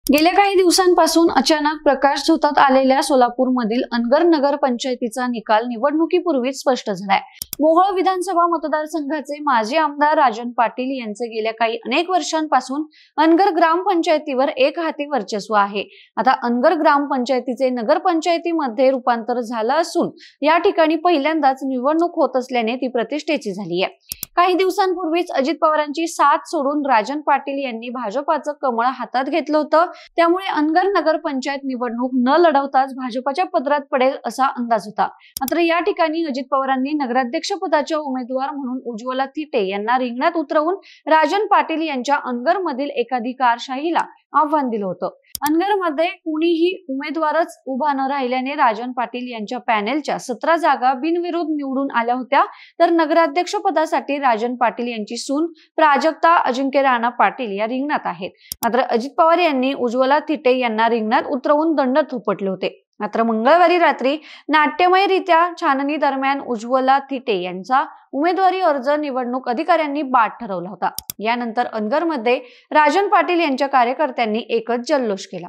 गेल्या काही दिवसांपासून अचानक प्रकाश झोतात आलेल्या सोलापूरमधील अनगर नगर पंचायतीचा निकाल निवडणुकीपूर्वीच स्पष्ट झालाय। मोहोळ विधानसभा मतदारसंघाचे माजी आमदार राजन पाटील यांचे गेल्या अनेक वर्षांपासून अनगर ग्रामपंचायतीवर एक हाती वर्चस्व आहे। आता अनगर ग्रामपंचायतीचे नगरपंचायतीमध्ये रूपांतर झालं असून या ठिकाणी पहिल्यांदाच निवडणूक होत असल्याने ती प्रतिष्ठेची झाली आहे। काही दिवसांपूर्वीच अजित पवारांची साथ सोडून राजन पाटील यांनी भाजपाचं कमळ हातात घेतलं होतं। त्यामुळे अनगर नगर पंचायत निवडणूक न लढवताच भाजपच्या पदरात पडेल असा अंदाज होता। मात्र या ठिकाणी अजित पवारांनी नगराध्यक्ष पदाच्या उमेदवार म्हणून उज्ज्वला थिटे यांना रिंगणात उतरवून राजन पाटील यांच्या अनगर मधील एकाधिकारशाहीला आव्हान दिलं होतं। अनगरमध्ये कुणीही उमेदवारच उभा न राहिल्याने राजन पाटील यांच्या पॅनेलच्या 17 जागा बिनविरोध निवडून आल्या होत्या। तर नगराध्यक्ष पदासाठी राजन पाटील यांची सून प्राजक्ता अजिंक्य राणा पाटील या रिंगणात आहेत। मात्र अजित पवार यांनी उज्ज्वला थिटे यांना रिंगणात उतरवून दंड थोपटले होते। मात्र मंगळवारी रात्री नाट्यमयरित्या छाननी दरम्यान उज्ज्वला थिटे यांचा उमेदवारी अर्ज निवडणूक अधिकाऱ्यांनी बाद ठरवला होता। यानंतर अनगरमध्ये राजन पाटील यांच्या कार्यकर्त्यांनी एकच जल्लोष केला।